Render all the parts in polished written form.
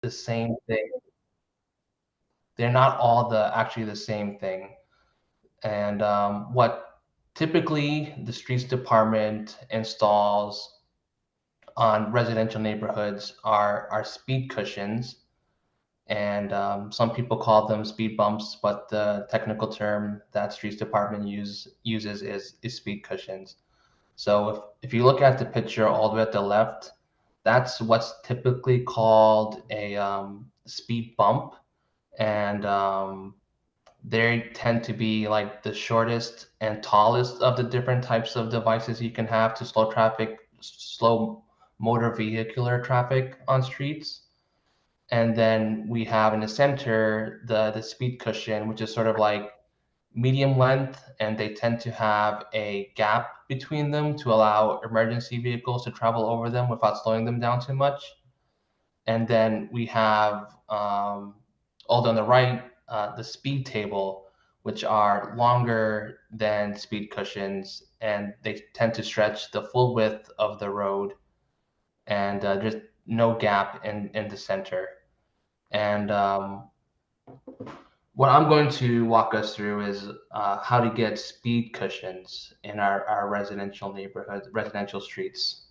the same thing. They're not all actually the same thing. And what typically the streets department installs on residential neighborhoods are speed cushions, and some people call them speed bumps, but the technical term that streets department uses is speed cushions. So if you look at the picture all the way at the left, that's what's typically called a speed bump, and they tend to be like the shortest and tallest of the different types of devices you can have to slow motor vehicular traffic on streets. And then we have in the center the speed cushion, which is sort of like medium length, and they tend to have a gap between them to allow emergency vehicles to travel over them without slowing them down too much. And then we have, all on the right, the speed table, which are longer than speed cushions, and they tend to stretch the full width of the road, and there's no gap in the center. And what I'm going to walk us through is how to get speed cushions in our residential neighborhoods, residential streets.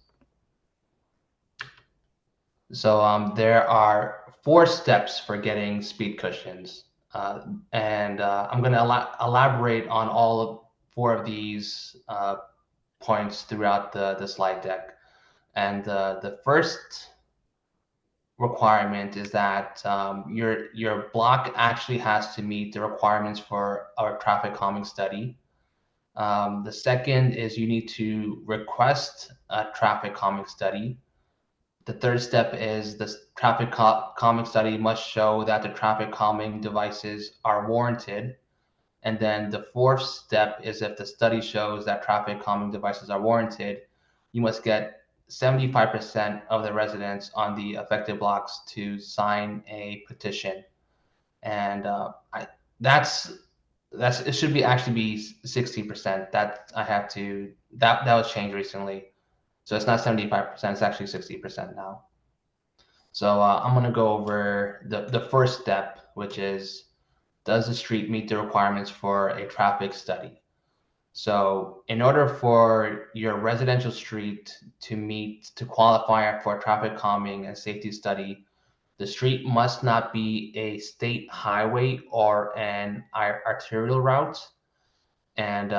So there are 4 steps for getting speed cushions. And I'm going to elaborate on all 4 of these points throughout the slide deck. And the first requirement is that your block actually has to meet the requirements for our traffic calming study. The second is you need to request a traffic calming study. The third step is the traffic calming study must show that the traffic calming devices are warranted. And then the fourth step is if the study shows that traffic calming devices are warranted, you must get 75% of the residents on the affected blocks to sign a petition. And that's it should be actually be 60%. That was changed recently. So it's not 75%, it's actually 60% now. So I'm going to go over the first step, which is, does the street meet the requirements for a traffic study? So in order for your residential street to qualify for a traffic calming and safety study, the street must not be a state highway or an arterial route. And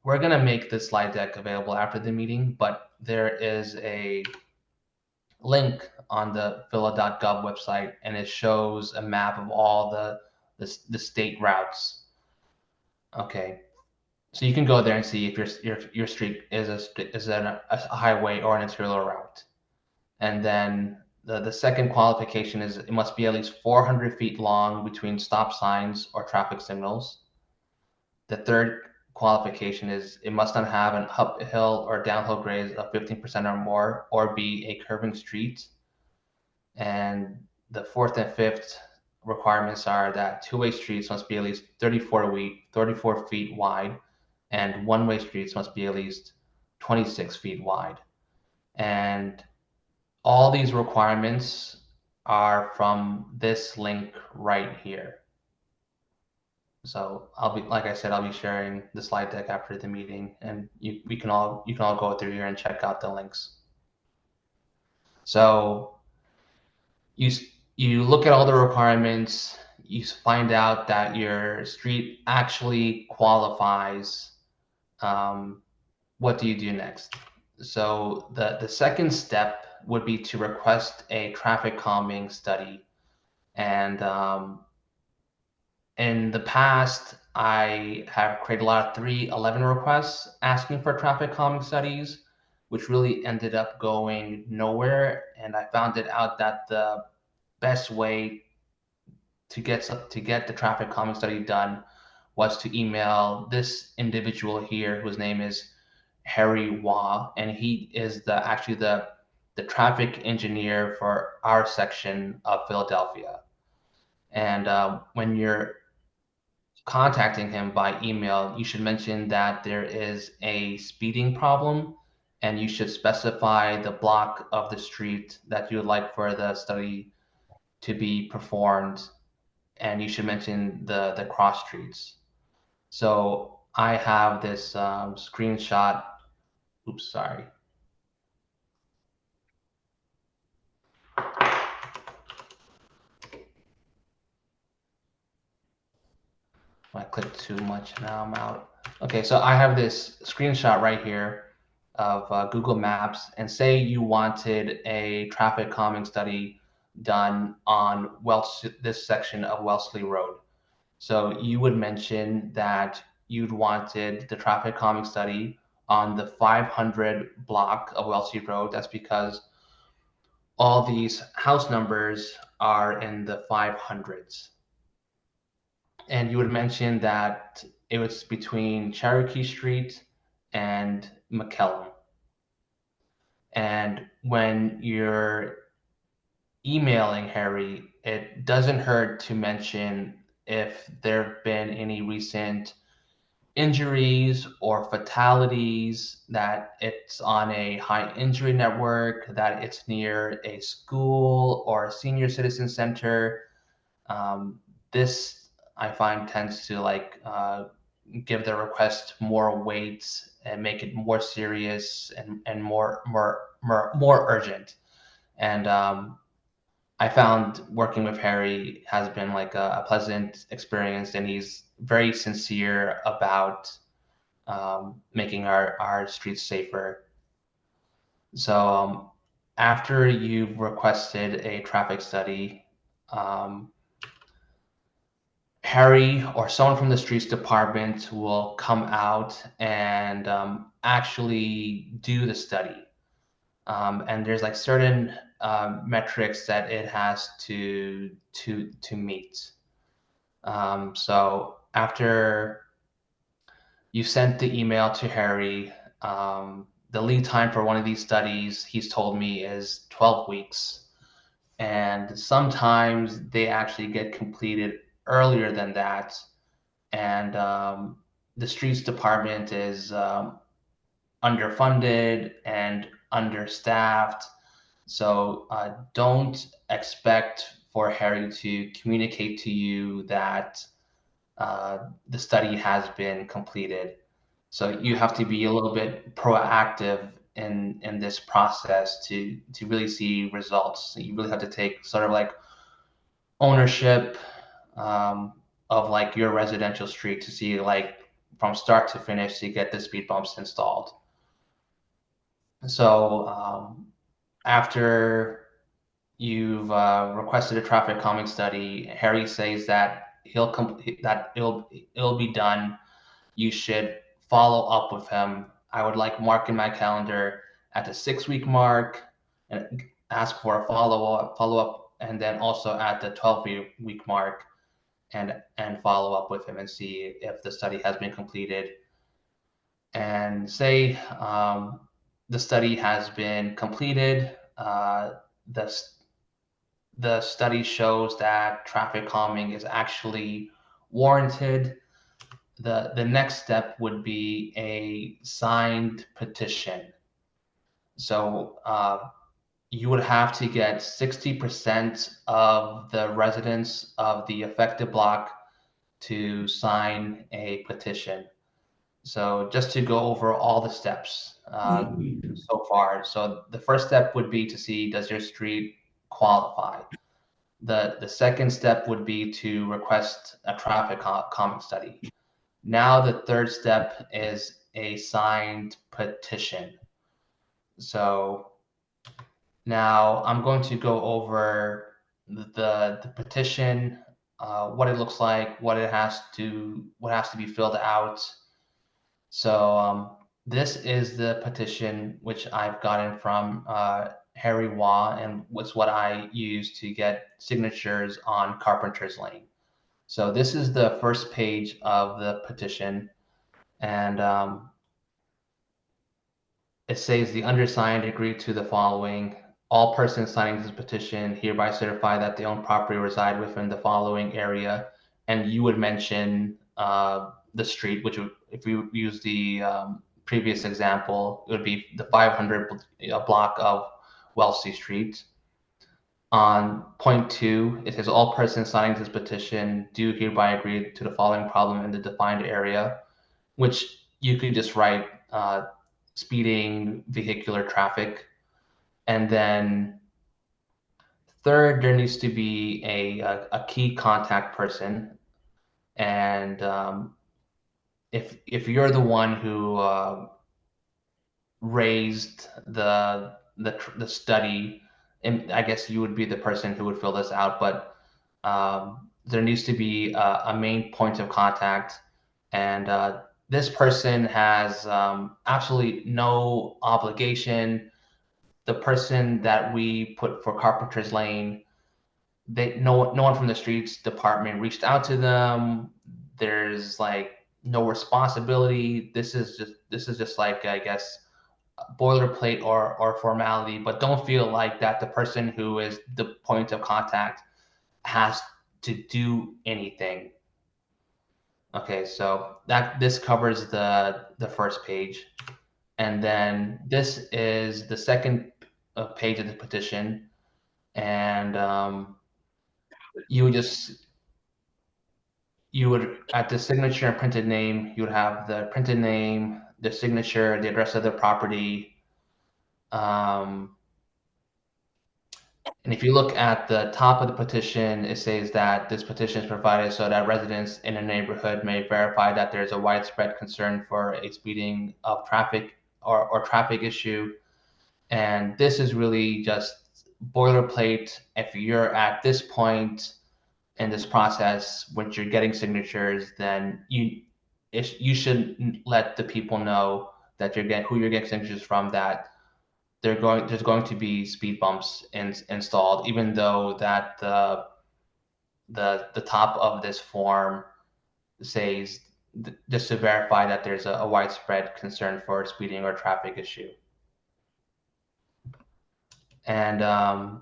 we're going to make this slide deck available after the meeting, but there is a link on the phila.gov website, and it shows a map of all the state routes. Okay, so you can go there and see if your street is a highway or an arterial route. And then the second qualification is it must be at least 400 feet long between stop signs or traffic signals. The third qualification is it must not have an uphill or downhill grades of 15% or more, or be a curving street. And the fourth and fifth requirements are that two-way streets must be at least 34 feet wide, and one-way streets must be at least 26 feet wide. And all these requirements are from this link right here. So like I said, I'll be sharing the slide deck after the meeting, and you can all go through here and check out the links. So you look at all the requirements, you find out that your street actually qualifies. What do you do next? So the second step would be to request a traffic calming study. And in the past, I have created a lot of 311 requests asking for traffic calming studies, which really ended up going nowhere. And I found it out that the best way to get the traffic calming study done was to email this individual here, whose name is Harry Wah, and he is actually the traffic engineer for our section of Philadelphia. And when you're contacting him by email, you should mention that there is a speeding problem and you should specify the block of the street that you would like for the study to be performed, and you should mention the cross streets. So I have this screenshot. Oops, sorry. I clicked too much, now I'm out. Okay, so I have this screenshot right here of Google Maps, and say you wanted a traffic calming study done on this section of Wellesley Road. So you would mention that you'd wanted the traffic calming study on the 500 block of Wellesley Road. That's because all these house numbers are in the 500s. And you would mention that it was between Cherokee Street and McKellum. And when you're emailing Harry, it doesn't hurt to mention if there have been any recent injuries or fatalities, that it's on a high injury network, that it's near a school or a senior citizen center. This I find tends to give the request more weight and make it more serious and more urgent. And I found working with Harry has been like a pleasant experience, and he's very sincere about making our streets safer. So after you've requested a traffic study, Harry or someone from the streets department will come out and actually do the study. And there's like certain metrics that it has to meet. So after you sent the email to Harry, the lead time for one of these studies, he's told me, is 12 weeks. And sometimes they actually get completed earlier than that. And the streets department is underfunded and understaffed. So don't expect for Harry to communicate to you that the study has been completed. So you have to be a little bit proactive in this process to really see results. You really have to take sort of like ownership of like your residential street to see like from start to finish to get the speed bumps installed. So after you've requested a traffic calming study, Harry says that it'll be done. You should follow up with him. I would like mark in my calendar at the 6 week mark and ask for a follow up, and then also at the 12 week mark and follow up with him and see if the study has been completed. And say the study has been completed. The the study shows that traffic calming is actually warranted. The next step would be a signed petition. So you would have to get 60% of the residents of the affected block to sign a petition. So just to go over all the steps so far. So the first step would be to see, does your street qualify? The second step would be to request a traffic calming study. Now the third step is a signed petition. So now I'm going to go over the petition, what it looks like, what has to be filled out. So this is the petition which I've gotten from Harry Waugh, and what's what I use to get signatures on Carpenter's Lane. So this is the first page of the petition, and it says the undersigned agree to the following. All persons signing this petition hereby certify that they own property reside within the following area, and you would mention the street, which would, if you use the previous example, it would be the 500 block of Wellesley Street. On point two, it says all persons signing this petition do hereby agree to the following problem in the defined area, which you could just write speeding, vehicular traffic. And then third, there needs to be a key contact person. And if you're the one who raised the study, and I guess you would be the person who would fill this out, but there needs to be a main point of contact, and this person has absolutely no obligation. The person that we put for Carpenter's Lane, no one from the streets department reached out to them. There's like no responsibility. This is just like, I guess, boilerplate or formality, but don't feel like that the person who is the point of contact has to do anything. Okay, so this covers the first page, and then this is the second page of the petition, and you just you would, at the signature and printed name, you would have the printed name, the signature, the address of the property. And if you look at the top of the petition, it says that this petition is provided so that residents in a neighborhood may verify that there's a widespread concern for a speeding of traffic or traffic issue. And this is really just boilerplate. If you're at this point in this process, when you're getting signatures, then you should let the people know that who you're getting signatures from, that there's going to be speed bumps installed, even though that the top of this form says just to verify that there's a widespread concern for speeding or traffic issue. And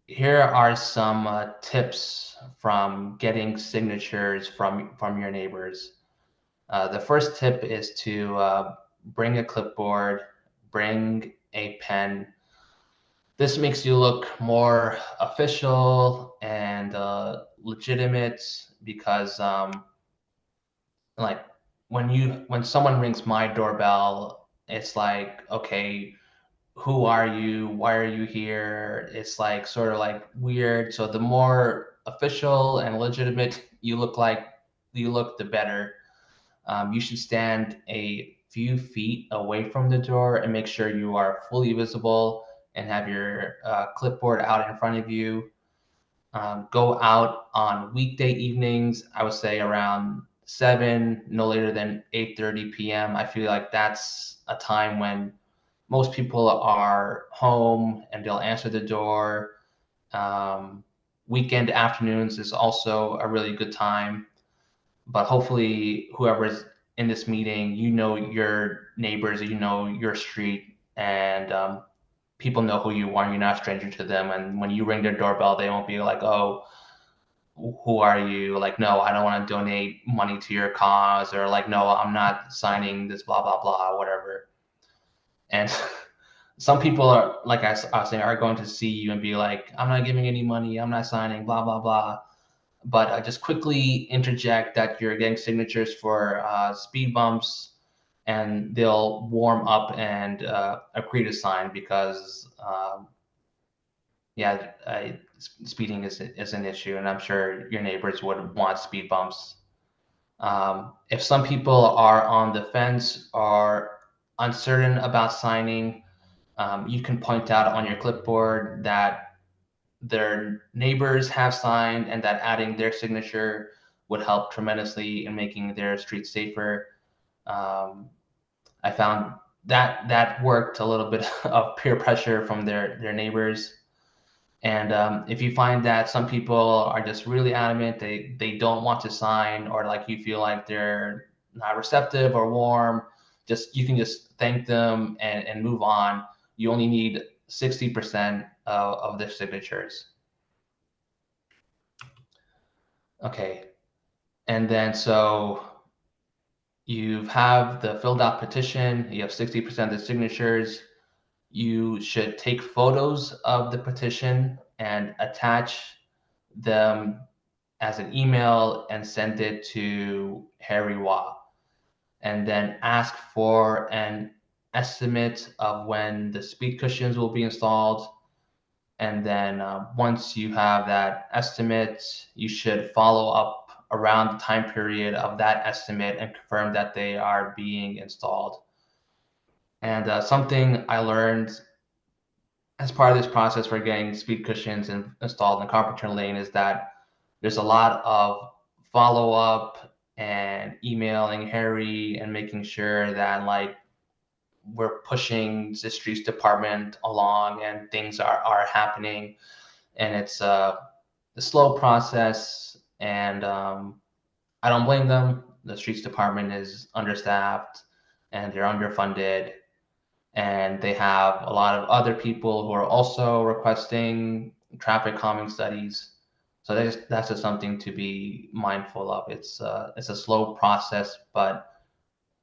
here are some tips from getting signatures from your neighbors. The first tip is to bring a clipboard, bring a pen. This makes you look more official and legitimate, because like when someone rings my doorbell, it's like, okay, who are you? Why are you here? It's like sort of like weird. So the more official and legitimate you look, the better. You should stand a few feet away from the door and make sure you are fully visible and have your clipboard out in front of you. Go out on weekday evenings, I would say around 7, no later than 8:30 p.m. I feel like that's a time when most people are home and they'll answer the door. Weekend afternoons is also a really good time, but hopefully whoever's in this meeting, you know your neighbors, you know your street, and people know who you are. You're not a stranger to them, and when you ring their doorbell, they won't be like, "Oh, who are you?" Like, "No, I don't want to donate money to your cause," or like, "No, I'm not signing this, blah blah blah," whatever. And some people are, like I was saying, are going to see you and be like, "I'm not giving any money, I'm not signing, blah blah blah." But just quickly interject that you're getting signatures for speed bumps, and they'll warm up and agree to sign, because yeah, speeding is an issue, and I'm sure your neighbors would want speed bumps. If some people are on the fence or uncertain about signing, you can point out on your clipboard that their neighbors have signed and that adding their signature would help tremendously in making their street safer. I found that worked a little bit of peer pressure from their neighbors. And if you find that some people are just really adamant, they don't want to sign, or like you feel like they're not receptive or warm, you can just thank them and move on. You only need 60% of their signatures. Okay, and then so You have the filled out petition, you have 60% of the signatures. You should take photos of the petition and attach them as an email and send it to Harry Wah, and then ask for an estimate of when the speed cushions will be installed. And then once you have that estimate, you should follow up around the time period of that estimate and confirm that they are being installed. And something I learned as part of this process for getting speed cushions installed in Carpenter Lane is that there's a lot of follow up and emailing Harry and making sure that like we're pushing the streets department along and things are happening, and it's a slow process, and I don't blame them. The streets department is understaffed and they're underfunded, and they have a lot of other people who are also requesting traffic calming studies. So that's just something to be mindful of. It's a slow process, but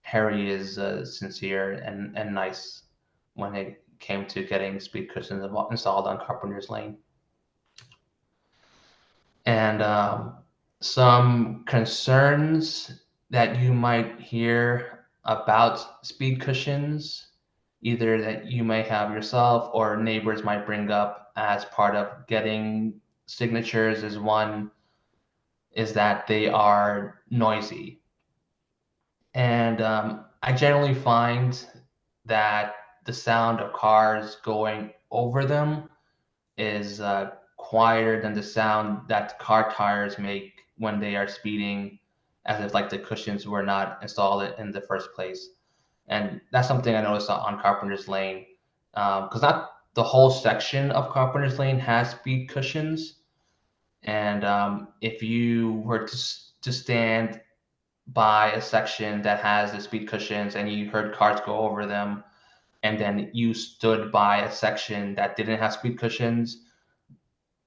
Harry is sincere and nice when it came to getting speed cushions installed on Carpenter's Lane. And some concerns that you might hear about speed cushions, either that you may have yourself or neighbors might bring up as part of getting signatures, is one is that they are noisy. And I generally find that the sound of cars going over them is quieter than the sound that car tires make when they are speeding, as if like the cushions were not installed in the first place. And that's something I noticed on Carpenter's Lane, because not the whole section of Carpenter's Lane has speed cushions. And if you were to stand by a section that has the speed cushions and you heard cars go over them, and then you stood by a section that didn't have speed cushions,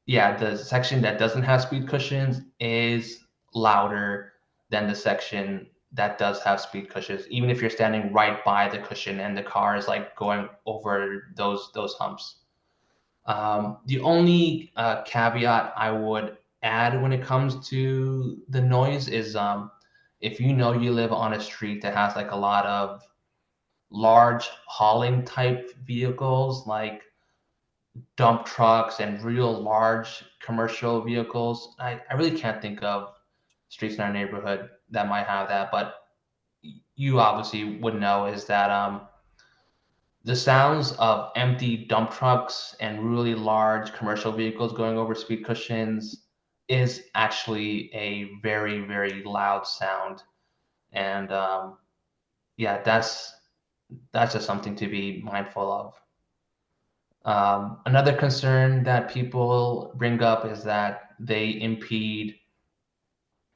yeah, the section that doesn't have speed cushions is louder than the section that does have speed cushions, even if you're standing right by the cushion and the car is like going over those humps. The only caveat I would add when it comes to the noise is if you know you live on a street that has like a lot of large hauling type vehicles, like dump trucks and real large commercial vehicles. I really can't think of streets in our neighborhood that might have that, but you obviously would know is that the sounds of empty dump trucks and really large commercial vehicles going over speed cushions is actually a very, very loud sound. And yeah, that's just something to be mindful of. Another concern that people bring up is that they impede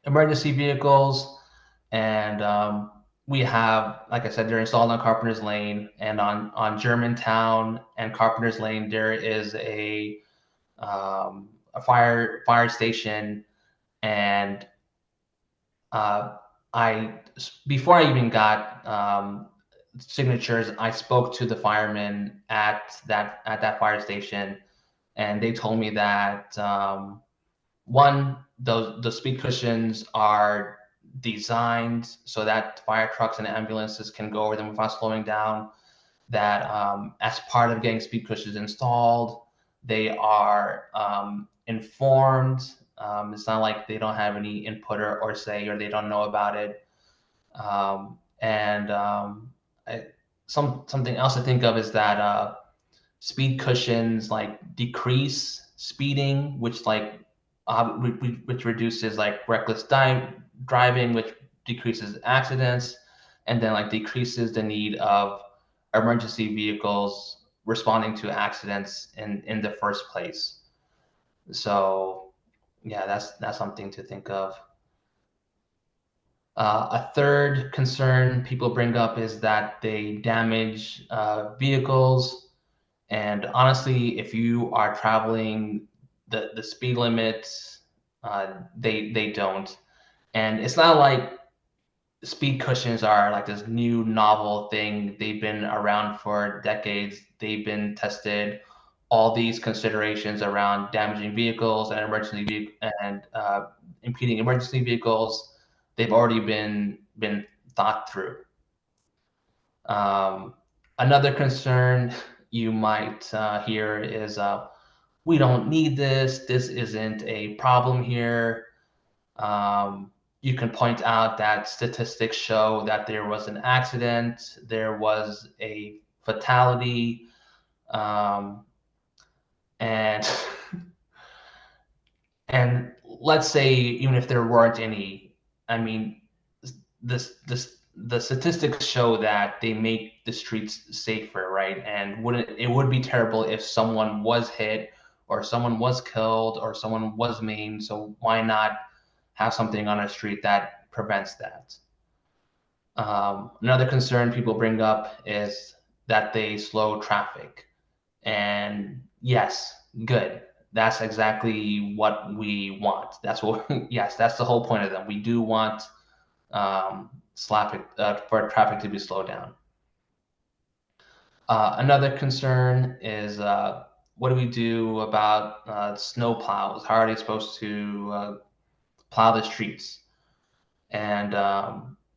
emergency vehicles, and we have, like I said, they're installed on Carpenter's Lane, and on Germantown and Carpenter's Lane, there is a fire station, and uh, I before I even got signatures, I spoke to the firemen at that fire station, and they told me that one, the speed cushions are designed so that fire trucks and ambulances can go over them without slowing down. That as part of getting speed cushions installed, they are informed. It's not like they don't have any input or say, or they don't know about it. And something else to think of is that speed cushions like decrease speeding, which like which reduces like reckless driving, which decreases accidents, and then like decreases the need of emergency vehicles responding to accidents in the first place. So yeah, that's something to think of. A third concern people bring up is that they damage vehicles. And honestly, if you are traveling the speed limits, they don't. And it's not like speed cushions are like this new novel thing. They've been around for decades. They've been tested. All these considerations around damaging vehicles and impeding emergency vehicles, they've already been thought through. Um, Another concern you might hear is we don't need this. This isn't a problem here. Um, you can point out that statistics show that there was an accident, there was a fatality, and and let's say even if there weren't any, I mean, the statistics show that they make the streets safer, right? And wouldn't it would be terrible if someone was hit or someone was killed or someone was maimed. So why not have something on a street that prevents that? Another concern people bring up is that they slow traffic. And yes, good. That's exactly what we want. That's what, yes, that's the whole point of them. We do want for traffic to be slowed down. Another concern is what do we do about snow plows? How are they supposed to plow the streets? And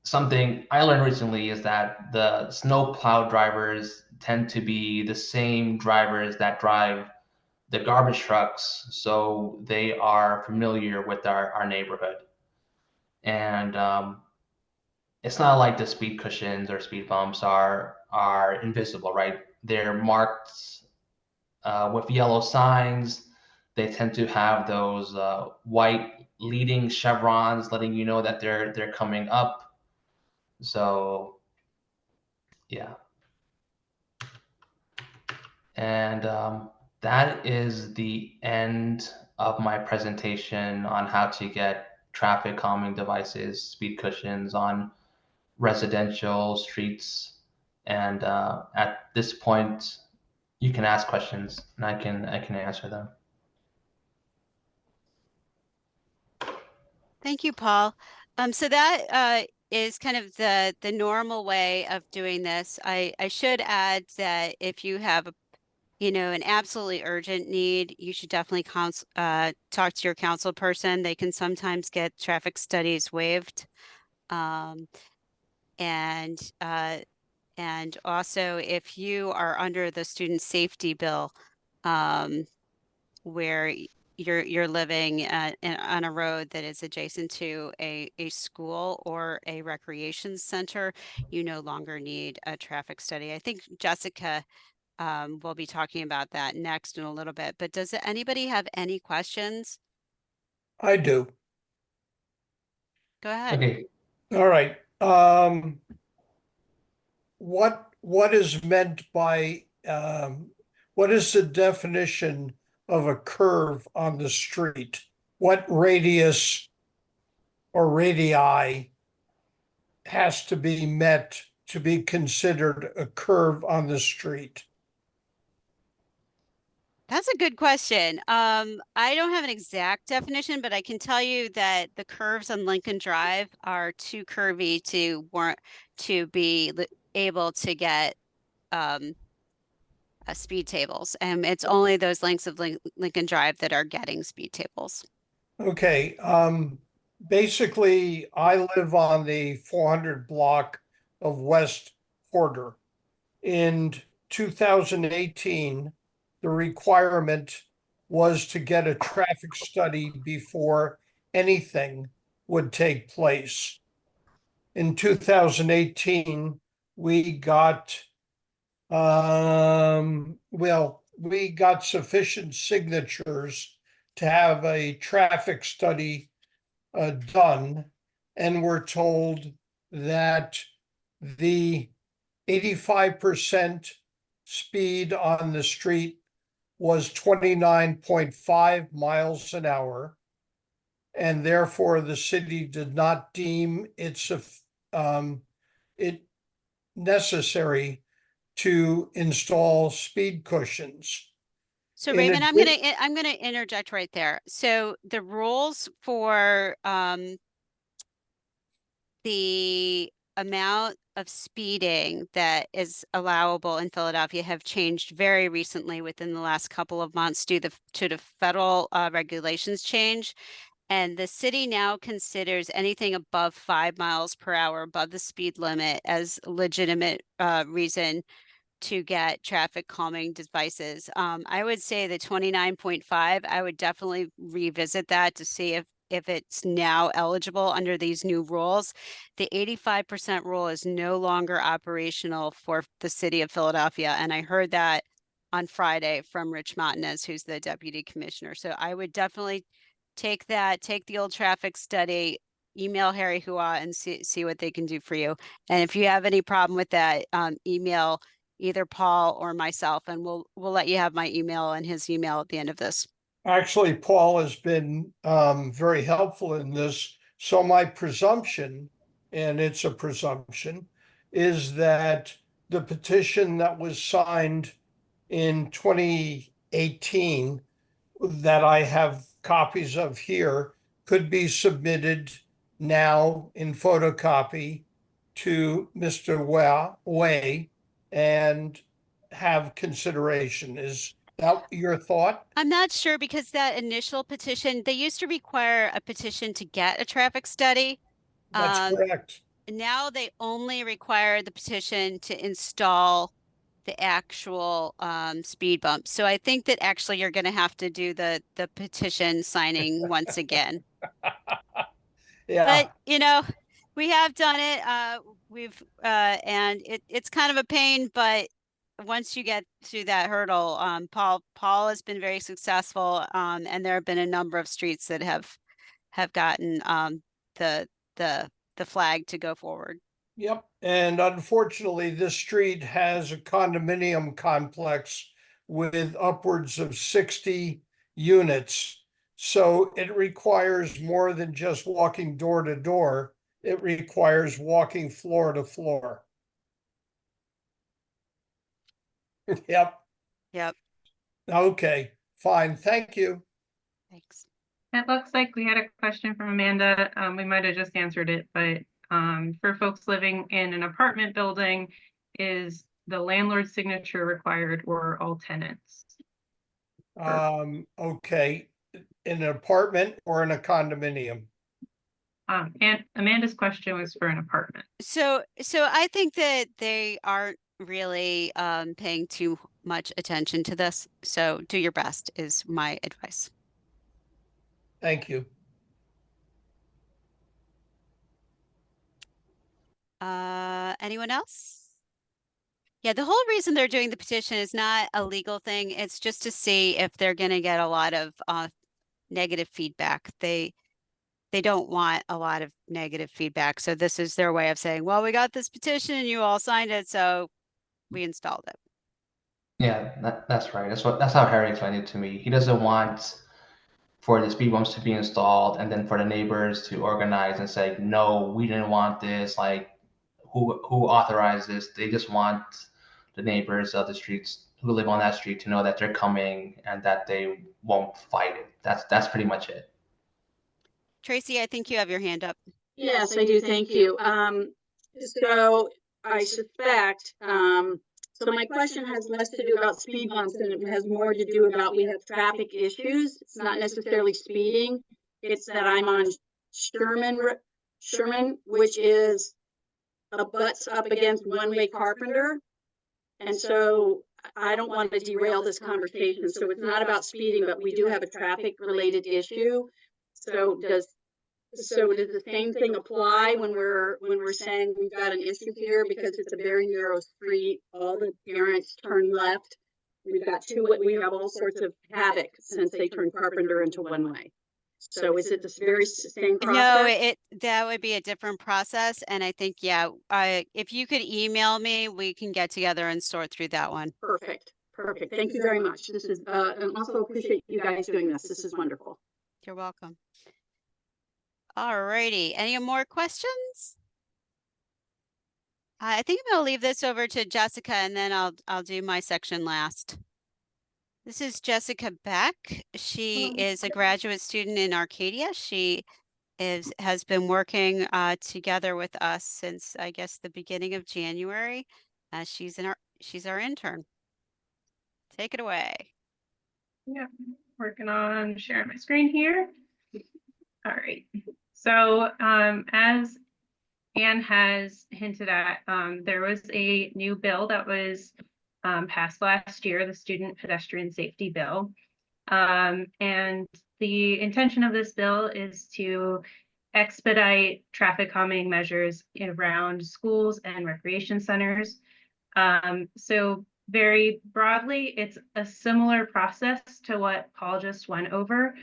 something I learned recently is that the snow plow drivers tend to be the same drivers that drive the garbage trucks, so they are familiar with our neighborhood. And it's not like the speed cushions or speed bumps are invisible, right? They're marked with yellow signs. They tend to have those white leading chevrons, letting you know that they're coming up. So yeah, and that is the end of my presentation on how to get traffic calming devices, speed cushions on residential streets. And at this point, you can ask questions and I can answer them. Thank you, Paul. So that is kind of the normal way of doing this. I should add that if you have an absolutely urgent need, you should definitely talk to your council person. They can sometimes get traffic studies waived. Um, and and also if you are under the student safety bill, where you're living on a road that is adjacent to a school or a recreation center, you no longer need a traffic study. I think Jessica will be talking about that next in a little bit, but does anybody have any questions? I do. Go ahead. Okay. All right. What is meant by what is the definition of a curve on the street? What radius or radii has to be met to be considered a curve on the street? That's a good question. I don't have an exact definition, but I can tell you that the curves on Lincoln Drive are too curvy to be able to get um, speed tables, and it's only those lengths of Lincoln Drive that are getting speed tables. Okay, basically, I live on the 400 block of West Porter. In 2018, the requirement was to get a traffic study before anything would take place. In 2018, we got we got sufficient signatures to have a traffic study done, and we're told that the 85% speed on the street was 29.5 miles an hour, and therefore the city did not deem it necessary to install speed cushions. So In Raymond, addition, I'm gonna interject right there. So the rules for the amount of speeding that is allowable in Philadelphia have changed very recently within the last couple of months due to the federal regulations change. And the city now considers anything above 5 miles per hour above the speed limit as legitimate reason to get traffic calming devices. I would say the 29.5, I would definitely revisit that to see if it's now eligible under these new rules. The 85% rule is no longer operational for the city of Philadelphia. And I heard that on Friday from Rich Martinez, who's the deputy commissioner. So I would definitely take the old traffic study, email Harry Hua and see what they can do for you. And if you have any problem with that, email either Paul or myself, and we'll let you have my email and his email at the end of this. Actually, Paul has been very helpful in this. So my presumption, and it's a presumption, is that the petition that was signed in 2018 that I have copies of here could be submitted now in photocopy to Mr. Way and have consideration. Is that your thought? I'm not sure because that initial petition, they used to require a petition to get a traffic study. That's correct. Now they only require the petition to install the actual speed bump. So I think that actually you're going to have to do the petition signing once again. Yeah, But we have done it. And it's kind of a pain, but once you get to that hurdle, Paul has been very successful. And there have been a number of streets that have gotten the flag to go forward. yep. And unfortunately, this street has a condominium complex with upwards of 60 units. So it requires more than just walking door to door. It requires walking floor to floor. Yep. Yep. Okay, fine. Thank you. Thanks. It looks like we had a question from Amanda. We might have just answered it, but for folks living in an apartment building, is the landlord's signature required or all tenants? Okay, in an apartment or in a condominium? And Amanda's question was for an apartment. So I think that they aren't really paying too much attention to this. So do your best is my advice. Thank you. Anyone else? Yeah, the whole reason they're doing the petition is not a legal thing. It's just to see if they're going to get a lot of negative feedback. They don't want a lot of negative feedback. So this is their way of saying, well, we got this petition and you all signed it, so we installed it. Yeah, that's right. That's how Harry explained it to me. He doesn't want for the speed bumps to be installed and then for the neighbors to organize and say, no, we didn't want this. Like, who authorized this? They just want the neighbors of the streets who live on that street to know that they're coming and that they won't fight it. That's pretty much it. Tracy, I think you have your hand up. Yes, I do. Thank you. So I suspect, so my question has less to do about speed bumps and it has more to do about we have traffic issues. It's not necessarily speeding. It's that I'm on Sherman, which is butts up against one-way Carpenter. And so I don't want to derail this conversation. So it's not about speeding, but we do have a traffic related issue. So does the same thing apply when we're saying we've got an issue here because it's a very narrow street, all the parents turn left. We have all sorts of havoc since they turned Carpenter into one way. So is it this very same process? No, that would be a different process. And I think, yeah, if you could email me, we can get together and sort through that one. Perfect. Thank you very much. This is, and also appreciate you guys doing this. This is wonderful. You're welcome. All righty. Any more questions? I think I'm going to leave this over to Jessica and then I'll do my section last. This is Jessica Beck. She is a graduate student in Arcadia. She has been working together with us since, I guess, the beginning of January. She's our intern. Take it away. Yeah, working on sharing my screen here. All right. So as Anne has hinted at, there was a new bill that was passed last year, the Student Pedestrian Safety Bill. And the intention of this bill is to expedite traffic calming measures around schools and recreation centers. So very broadly, it's a similar process to what Paul just went over,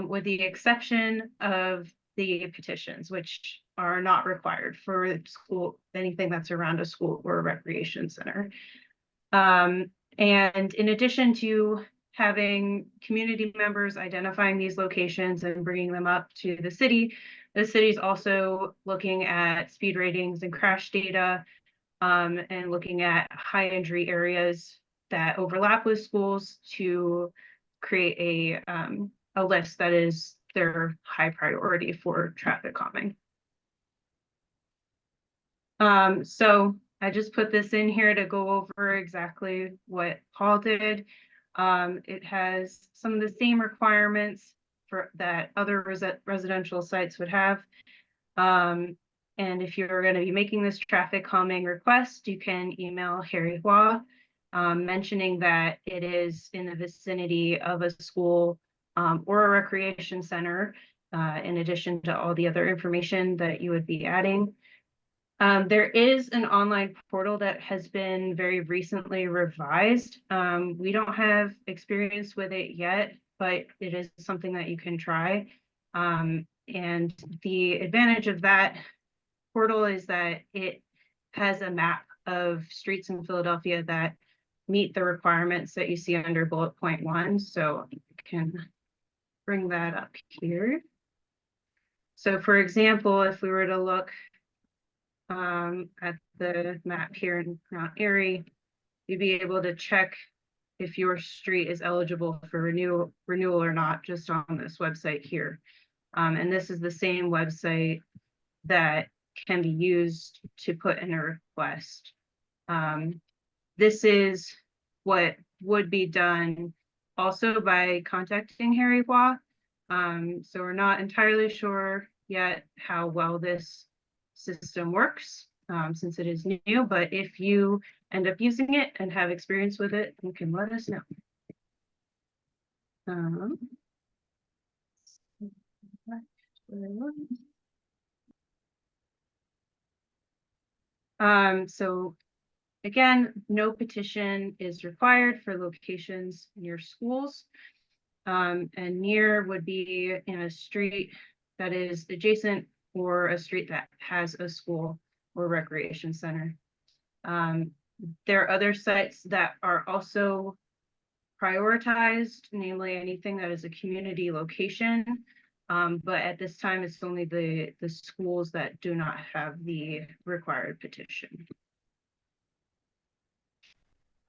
with the exception of the petitions, which are not required for school, anything that's around a school or a recreation center. And in addition to having community members identifying these locations and bringing them up to the city's also looking at speed ratings and crash data, and looking at high injury areas that overlap with schools to create a list that is their high priority for traffic calming. So I just put this in here to go over exactly what Paul did. It has some of the same requirements for that other residential sites would have. And if you're going to be making this traffic calming request, you can email Harry Hua, mentioning that it is in the vicinity of a school or a recreation center, in addition to all the other information that you would be adding. There is an online portal that has been very recently revised. We don't have experience with it yet, but it is something that you can try. And the advantage of that portal is that it has a map of streets in Philadelphia that meet the requirements that you see under bullet point 1. So I can bring that up here. So for example, if we were to look at the map here in Mount Airy, you'd be able to check if your street is eligible for renewal or not, just on this website here. And this is the same website that can be used to put in a request. This is what would be done also by contacting Harry Hua. So we're not entirely sure yet how well this system works, since it is new, but if you end up using it and have experience with it, you can let us know. So again, no petition is required for locations near schools. And near would be in a street that is adjacent or a street that has a school or recreation center. There are other sites that are also prioritized, namely anything that is a community location. But at this time, it's only the schools that do not have the required petition.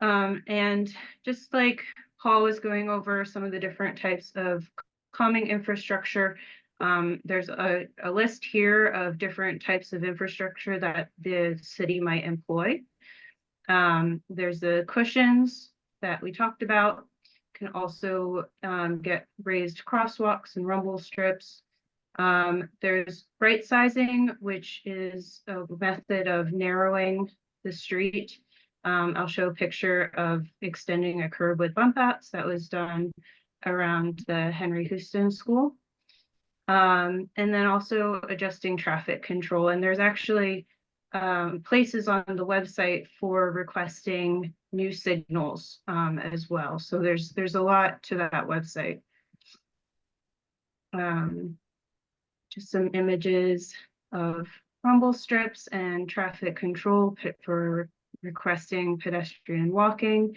And just like Paul was going over some of the different types of calming infrastructure, there's a list here of different types of infrastructure that the city might employ. There's the cushions that we talked about, can also get raised crosswalks and rumble strips. There's right sizing, which is a method of narrowing the street. I'll show a picture of extending a curb with bump outs that was done around the Henry Houston School. And then also adjusting traffic control. And there's actually places on the website for requesting new signals as well. So there's a lot to that website. Just some images of rumble strips and traffic control for requesting pedestrian walking.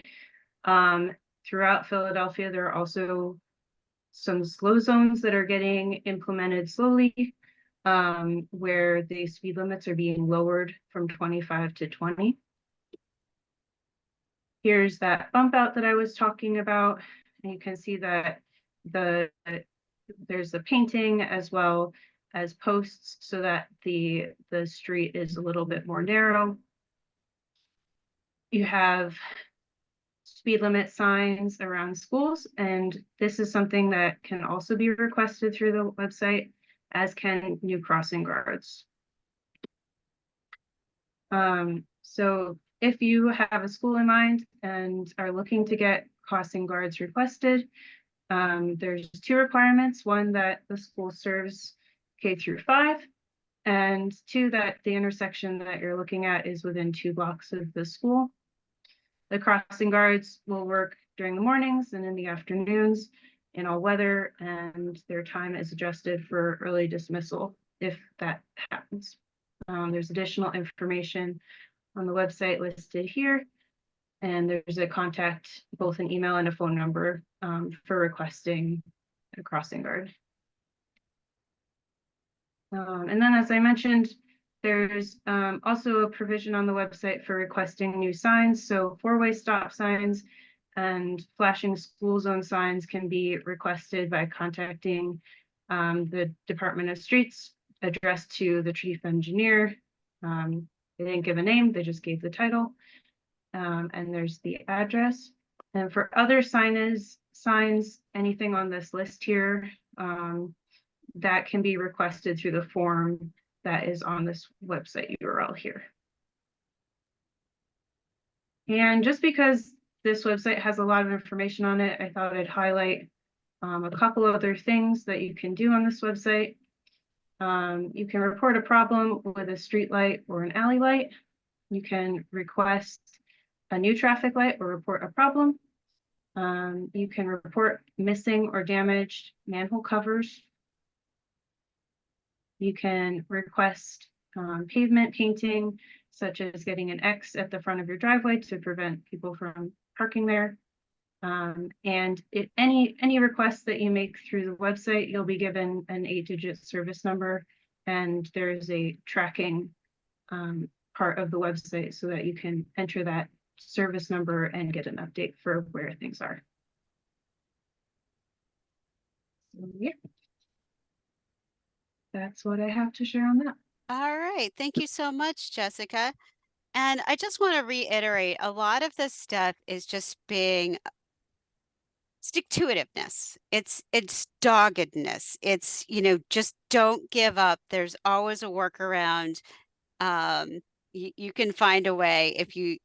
Throughout Philadelphia, there are also some slow zones that are getting implemented slowly, where the speed limits are being lowered from 25 to 20. Here's that bump out that I was talking about. And you can see that there's the painting as well as posts so that the street is a little bit more narrow. You have speed limit signs around schools, and this is something that can also be requested through the website, as can new crossing guards. So if you have a school in mind and are looking to get crossing guards requested, there's two requirements: one, that the school serves K through 5, and 2, that the intersection that you're looking at is within 2 blocks of the school. The crossing guards will work during the mornings and in the afternoons in all weather, and their time is adjusted for early dismissal if that happens. There's additional information on the website listed here, and there's a contact, both an email and a phone number, for requesting a crossing guard. And then, as I mentioned, there's also a provision on the website for requesting new signs. So 4-way stop signs and flashing school zone signs can be requested by contacting the Department of Streets, addressed to the chief engineer. They didn't give a name, they just gave the title. And there's the address. And for other signs, anything on this list here, that can be requested through the form that is on this website URL here. And just because this website has a lot of information on it, I thought I'd highlight a couple other things that you can do on this website. You can report a problem with a street light or an alley light. You can request a new traffic light or report a problem. You can report missing or damaged manhole covers. You can request pavement painting, such as getting an X at the front of your driveway to prevent people from parking there. And any requests that you make through the website, you'll be given an 8-digit service number, and there is a tracking part of the website so that you can enter that service number and get an update for where things are. So, yeah. That's what I have to share on that. All right. Thank you so much, Jessica. And I just want to reiterate, a lot of this stuff is just being stick-to-itiveness. It's doggedness. It's, just don't give up. There's always a workaround. You can find a way if you're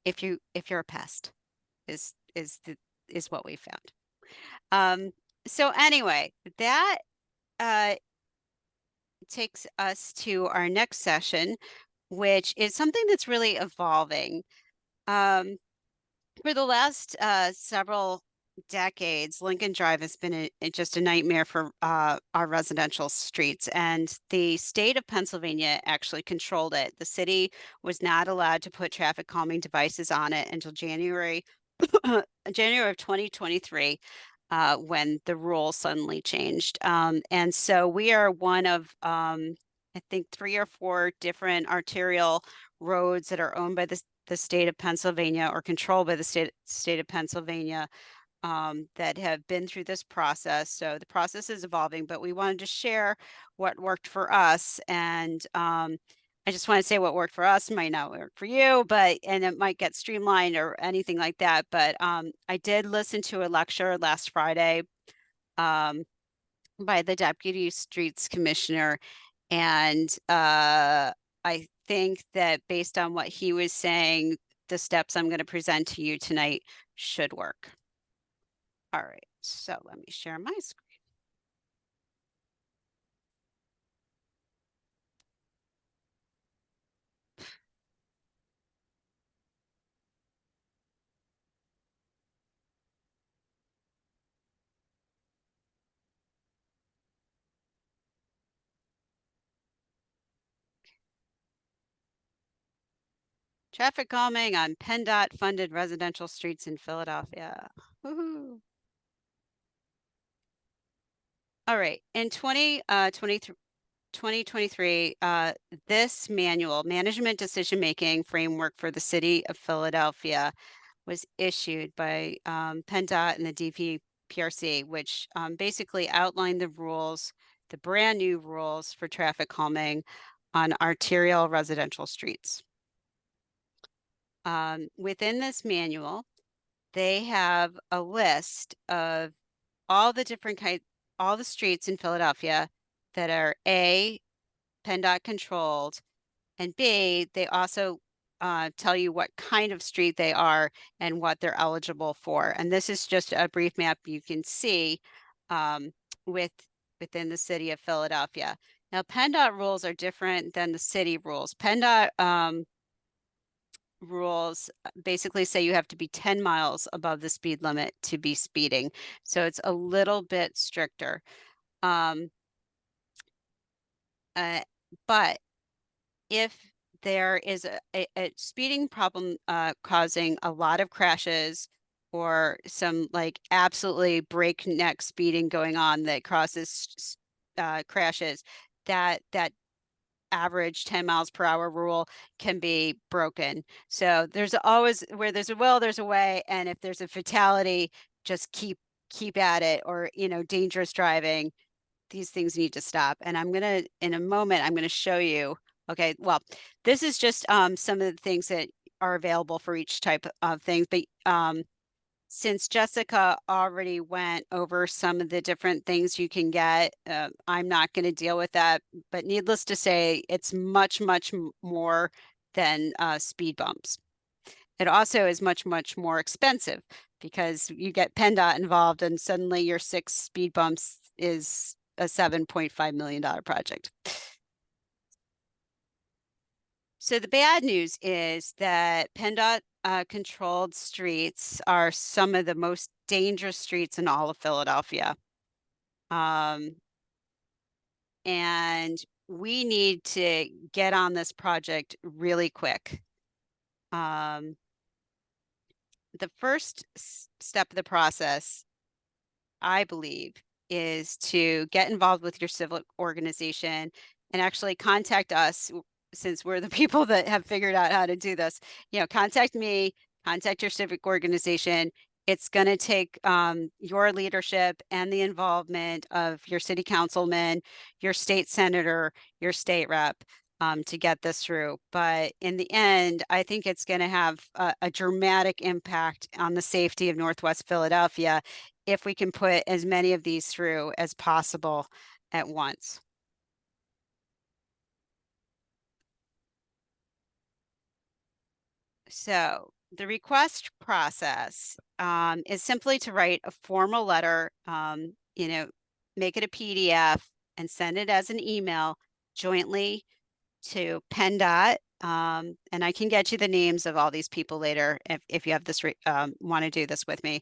a pest is what we found. So anyway, that takes us to our next session, which is something that's really evolving. For the last several decades, Lincoln Drive has been just a nightmare for our residential streets, and the state of Pennsylvania actually controlled it. The city was not allowed to put traffic calming devices on it until January of 2023. When the rules suddenly changed. And so we are one of, I think, 3 or 4 different arterial roads that are owned by the state of Pennsylvania or controlled by the state of Pennsylvania that have been through this process. So the process is evolving, but we wanted to share what worked for us. And I just want to say what worked for us might not work for you, and it might get streamlined or anything like that. But I did listen to a lecture last Friday by the Deputy Streets Commissioner. And I think that based on what he was saying, the steps I'm going to present to you tonight should work. All right, so let me share my screen. Traffic calming on PennDOT funded residential streets in Philadelphia. Woohoo. All right, in 2023, this manual, Management Decision-Making Framework for the City of Philadelphia, was issued by PennDOT and the DPPRC, which basically outlined the rules the brand new rules for traffic calming on arterial residential streets. Within this manual, they have a list of all the different kinds, all the streets in Philadelphia that are A, PennDOT controlled, and B, they also tell you what kind of street they are and what they're eligible for. And this is just a brief map you can see within the city of Philadelphia. Now, PennDOT rules are different than the city rules. PennDOT rules basically say you have to be 10 miles above the speed limit to be speeding. So it's a little bit stricter. But if there is a speeding problem causing a lot of crashes or some like absolutely breakneck speeding going on that causes crashes, that average 10 miles per hour rule can be broken. So there's always, where there's a will, there's a way. And if there's a fatality, just keep at it, or, you know, dangerous driving, these things need to stop. And I'm going to, in a moment, I'm going to show you. Okay, well, this is just some of the things that are available for each type of thing. But since Jessica already went over some of the different things you can get, I'm not going to deal with that. But needless to say, it's much, much more than speed bumps. It also is much, much more expensive because you get PennDOT involved and suddenly your 6 speed bumps is a $7.5 million project. So the bad news is that PennDOT controlled streets are some of the most dangerous streets in all of Philadelphia. And we need to get on this project really quick. The first step of the process, I believe, is to get involved with your civic organization and actually contact us, since we're the people that have figured out how to do this. You know, contact me, contact your civic organization. It's going to take your leadership and the involvement of your city councilman, your state senator, your state rep to get this through. But in the end, I think it's going to have a dramatic impact on the safety of Northwest Philadelphia if we can put as many of these through as possible at once. So the request process is simply to write a formal letter, you know, make it a PDF and send it as an email jointly to PennDOT. And I can get you the names of all these people later if you have this want to do this with me.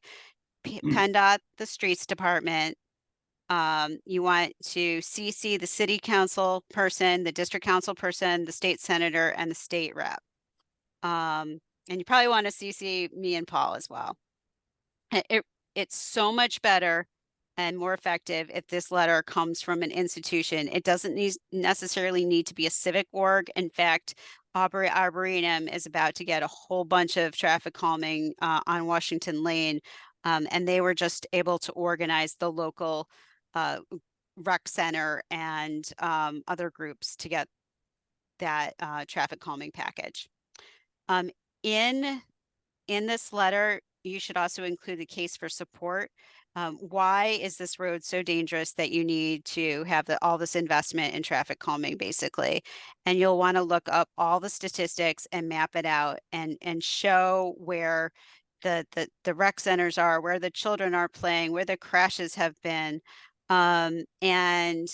PennDOT, the streets department. You want to CC the city council person, the district council person, the state senator, and the state rep. And you probably want to CC me and Paul as well. It's so much better and more effective if this letter comes from an institution. It doesn't necessarily need to be a civic org. In fact, Aubrey Arboretum is about to get a whole bunch of traffic calming on Washington Lane. And they were just able to organize the local rec center and other groups to get that traffic calming package. In this letter, you should also include the case for support. Why is this road so dangerous that you need to have all this investment in traffic calming, basically? And you'll want to look up all the statistics and map it out and show where the rec centers are, where the children are playing, where the crashes have been, and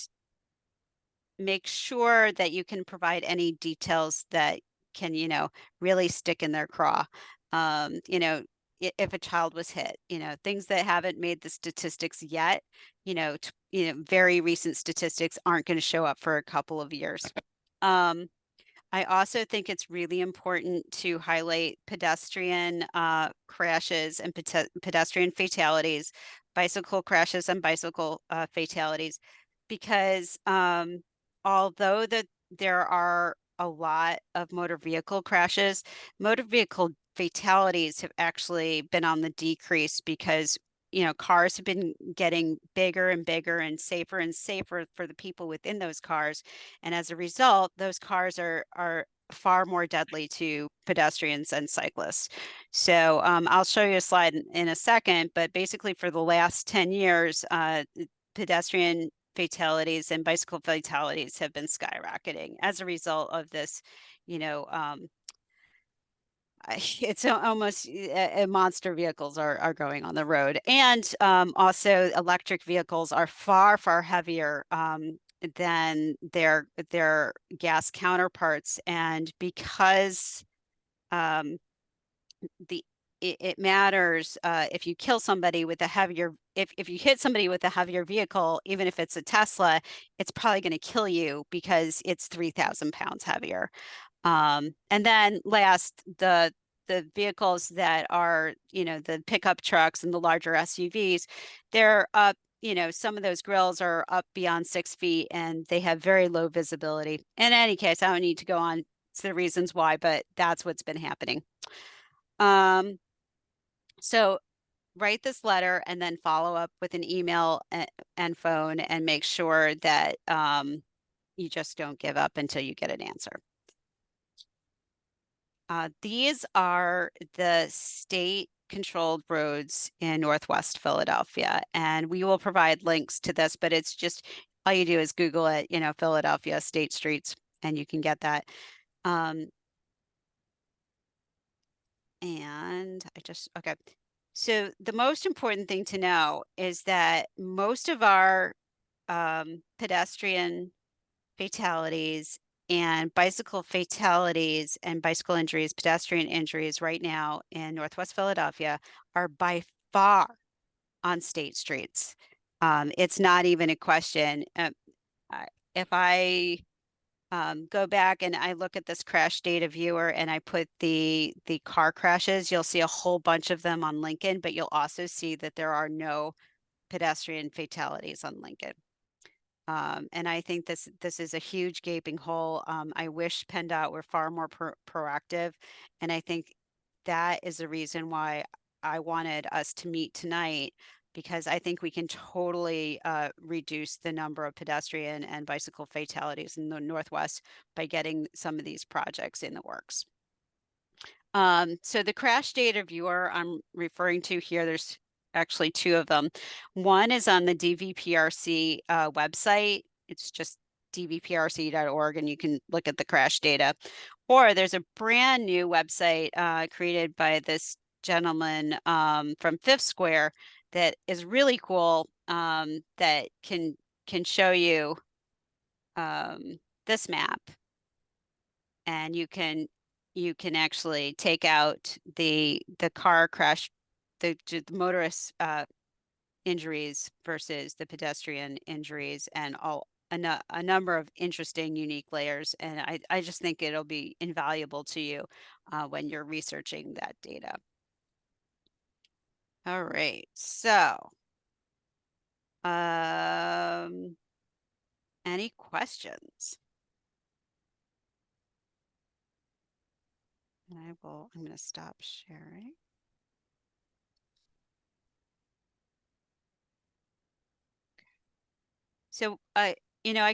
make sure that you can provide any details that can, you know, really stick in their craw. You know, if a child was hit, you know, things that haven't made the statistics yet, you know, very recent statistics aren't going to show up for a couple of years. I also think it's really important to highlight pedestrian crashes and pedestrian fatalities, bicycle crashes and bicycle fatalities, because although there are a lot of motor vehicle crashes, motor vehicle fatalities have actually been on the decrease because cars have been getting bigger and bigger and safer for the people within those cars. And as a result, those cars are far more deadly to pedestrians and cyclists. So I'll show you a slide in a second, but basically for the last 10 years, pedestrian fatalities and bicycle fatalities have been skyrocketing as a result of this, it's almost monster vehicles are going on the road. And also electric vehicles are far heavier than their gas counterparts. And because it matters if you kill somebody with a heavier, if you hit somebody with a heavier vehicle, even if it's a Tesla, it's probably going to kill you because it's 3,000 pounds heavier. And then last, the vehicles that are, the pickup trucks and the larger SUVs, they're up, some of those grills are up beyond 6 feet and they have very low visibility. In any case, I don't need to go on to the reasons why, but that's what's been happening. So write this letter and then follow up with an email and phone and make sure that you just don't give up until you get an answer. These are the state-controlled roads in Northwest Philadelphia, and we will provide links to this, but it's just, all you do is Google it, Philadelphia state streets, and you can get that. And okay. So the most important thing to know is that most of our pedestrian fatalities and bicycle fatalities and bicycle injuries, pedestrian injuries right now in Northwest Philadelphia are by far on state streets. It's not even a question. If I go back and I look at this crash data viewer and I put the car crashes, you'll see a whole bunch of them on Lincoln, but you'll also see that there are no pedestrian fatalities on Lincoln. And I think this is a huge gaping hole. I wish PennDOT were far more proactive. And I think that is the reason why I wanted us to meet tonight, because I think we can totally reduce the number of pedestrian and bicycle fatalities in the Northwest by getting some of these projects in the works. So the crash data viewer I'm referring to here, there's actually two of them. One is on the DVPRC website. It's just dvprc.org, and you can look at the crash data. Or there's a brand new website created by this gentleman from Fifth Square that is really cool, that can show you this map, and you can actually take out the car crash, the motorist injuries versus the pedestrian injuries, and a number of interesting, unique layers. And I just think it'll be invaluable to you when you're researching that data. All right, so any questions? And I'm going to stop sharing. So, I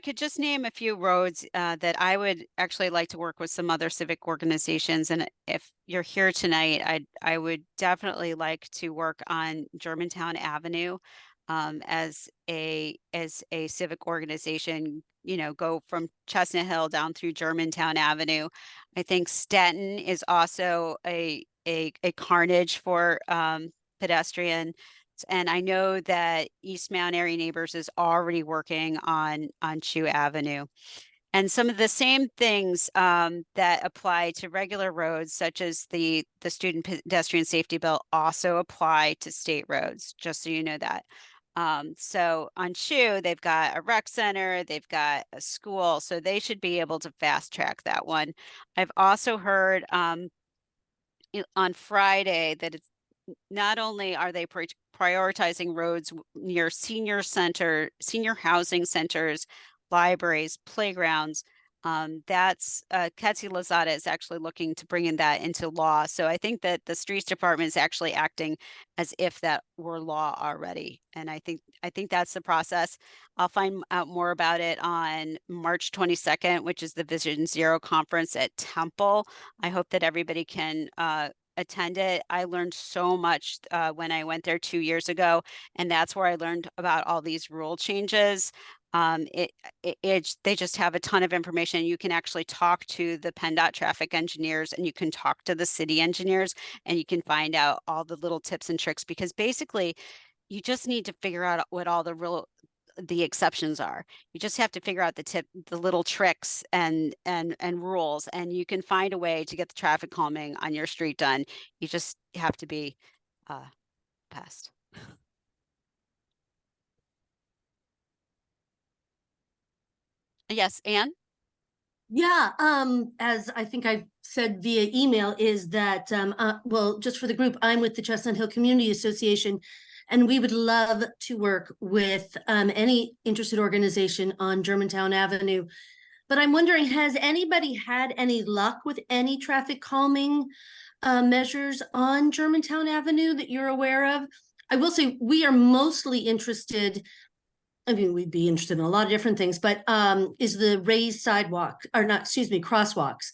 could just name a few roads that I would actually like to work with some other civic organizations. And if you're here tonight, I would definitely like to work on Germantown Avenue as a civic organization. Go from Chestnut Hill down through Germantown Avenue. I think Stanton is also a carnage for pedestrian. And I know that East Mount Airy Neighbors is already working on Chew Avenue. And some of the same things that apply to regular roads, such as the student pedestrian safety bill, also apply to state roads, just so you know that. So on Chew, they've got a rec center, they've got a school, so they should be able to fast track that one. I've also heard on Friday that it's not only are they prioritizing roads near senior housing centers, libraries, playgrounds, That's Ketsy Lozada is actually looking to bring in that into law. So I think that the streets department is actually acting as if that were law already. And I think that's the process. I'll find out more about it on March 22nd, which is the Vision Zero conference at Temple. I hope that everybody can attend it. I learned so much when I went there 2 years ago, and that's where I learned about all these rule changes. They just have a ton of information. You can actually talk to the PennDOT traffic engineers, and you can talk to the city engineers, and you can find out all the little tips and tricks, because basically you just need to figure out what all the exceptions are. You just have to figure out the little tricks and rules, and you can find a way to get the traffic calming on your street done. You just have to be passed. Yes, Anne? Yeah, as I think I've said via email, is that well, just for the group, I'm with the Chestnut Hill Community Association, and we would love to work with any interested organization on Germantown Avenue. But I'm wondering, has anybody had any luck with any traffic calming measures on Germantown Avenue that you're aware of? I will say we are mostly interested, I mean, we'd be interested in a lot of different things, but is the raised sidewalk, or not, excuse me, crosswalks.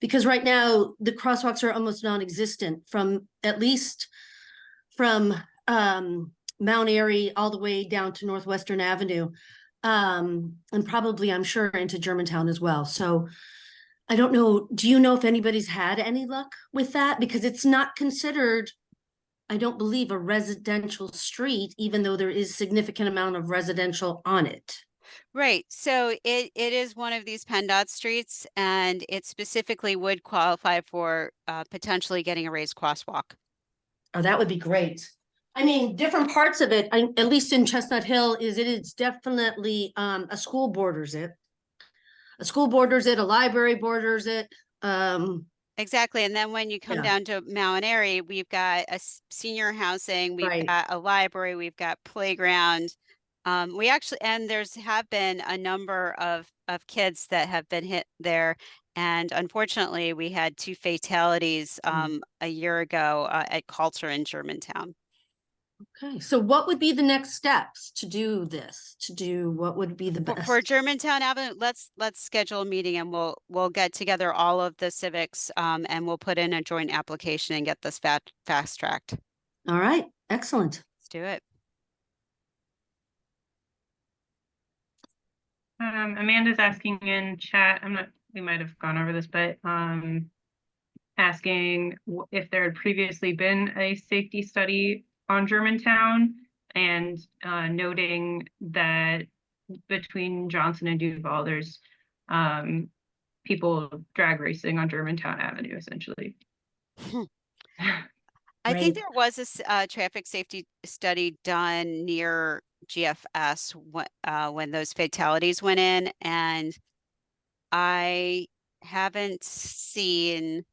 Because right now the crosswalks are almost non-existent from at least from Mount Airy all the way down to Northwestern Avenue. And probably, I'm sure, into Germantown as well. So I don't know, do you know if anybody's had any luck with that? Because it's not considered, I don't believe, a residential street, even though there is significant amount of residential on it. Right. So it is one of these PennDOT streets, and it specifically would qualify for potentially getting a raised crosswalk. Oh, that would be great. I mean, different parts of it, at least in Chestnut Hill, it's definitely a school borders it. A school borders it, a library borders it. Exactly. And then when you come Yeah. down to Mount Airy, we've got a senior housing, we've Right. got a library, we've got playground. We actually, and there's have been a number of kids that have been hit there. And unfortunately, we had 2 fatalities a year ago at Coulter in Germantown. Okay, so what would be the next steps to do this? What would be the best? For Germantown Avenue, let's schedule a meeting, and we'll get together all of the civics and we'll put in a joint application and get this fast tracked. All right, excellent. Let's do it. Amanda's asking in chat, we might have gone over this, but asking if there had previously been a safety study on Germantown, and noting that between Johnson and Duval, there's people drag racing on Germantown Avenue, essentially. I think Great. there was a traffic safety study done near GFS when those fatalities went in, and I haven't seen,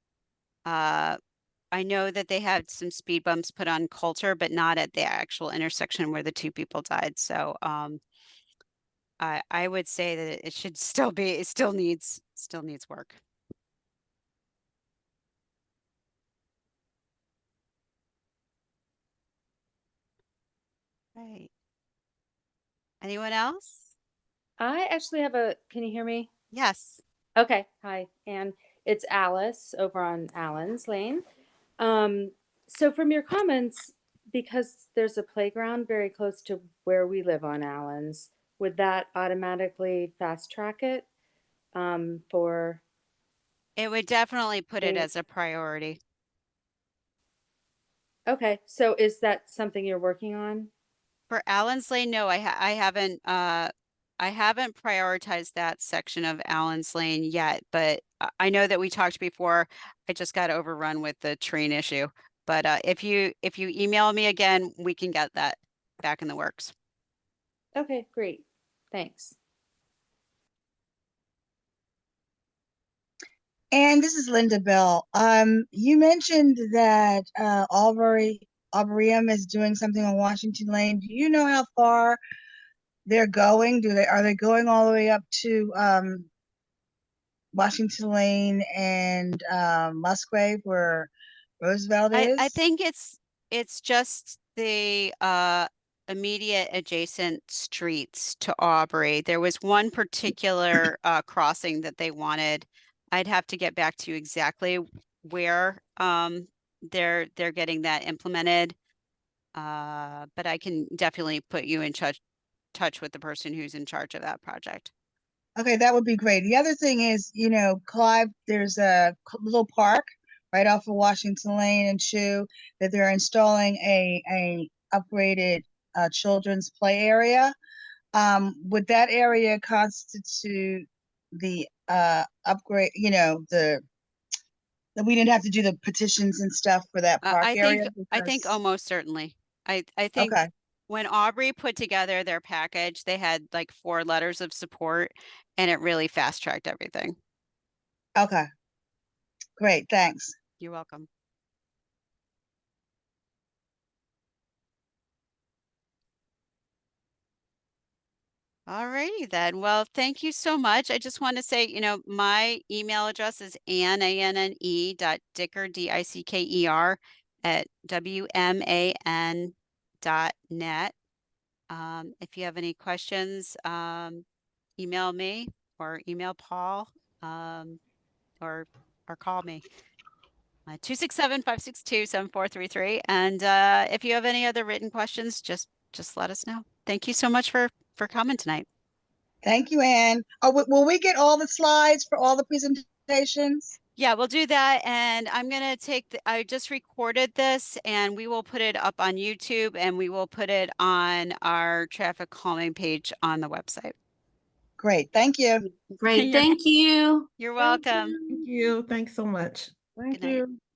I know that they had some speed bumps put on Coulter, but not at the actual intersection where the 2 people died. So I would say that it should still be, it still needs work. Right. Anyone else? I actually have can you hear me? Yes. Okay, hi, and it's Alice over on Allen's Lane. So from your comments, because there's a playground very close to where we live on Allen's, would that automatically fast track it for? It would definitely put it as a priority. Okay, so is that something you're working on? For Allen's Lane, no, I haven't prioritized that section of Allen's Lane yet, but I know that we talked before. I just got overrun with the train issue. But if you email me again, we can get that back in the works. Okay, great. Thanks. And this is Linda Bell. You mentioned that Aubrium is doing something on Washington Lane. Do you know how far they're going? Are they going all the way up to Washington Lane and Musgrave where Roosevelt is? I think it's just the immediate adjacent streets to Aubrey. There was one particular crossing that they wanted. I'd have to get back to you exactly where they're getting that implemented. But I can definitely put you in touch with the person who's in charge of that project. Okay, that would be great. The other thing is, you know, Clive, there's a little park right off of Washington Lane and Shoe that they're installing a upgraded children's play area. Would that area constitute the upgrade, you know, that we didn't have to do the petitions and stuff for that park I area? think Because- almost certainly. I think Okay, when Aubrey put together their package, they had like 4 letters of support and it really fast tracked everything. okay. Great, thanks. You're welcome. Alrighty then. Well, thank you so much. I just want to say, you know, my email address is anne.dicker, DICKER at WMAN.net. If you have any questions, email me or email Paul, or call me. 267-562-7433. And if you have any other written questions, just let us know. Thank you so much for coming tonight. Thank you, Anne. Oh, will we get all the slides for all the presentations? Yeah, we'll do that. And I'm going to I just recorded this and we will put it up on YouTube and we will put it on our traffic calming page on the website. Great, thank you. Great, thank you. You're welcome. Thank you. Thanks so much. Good night.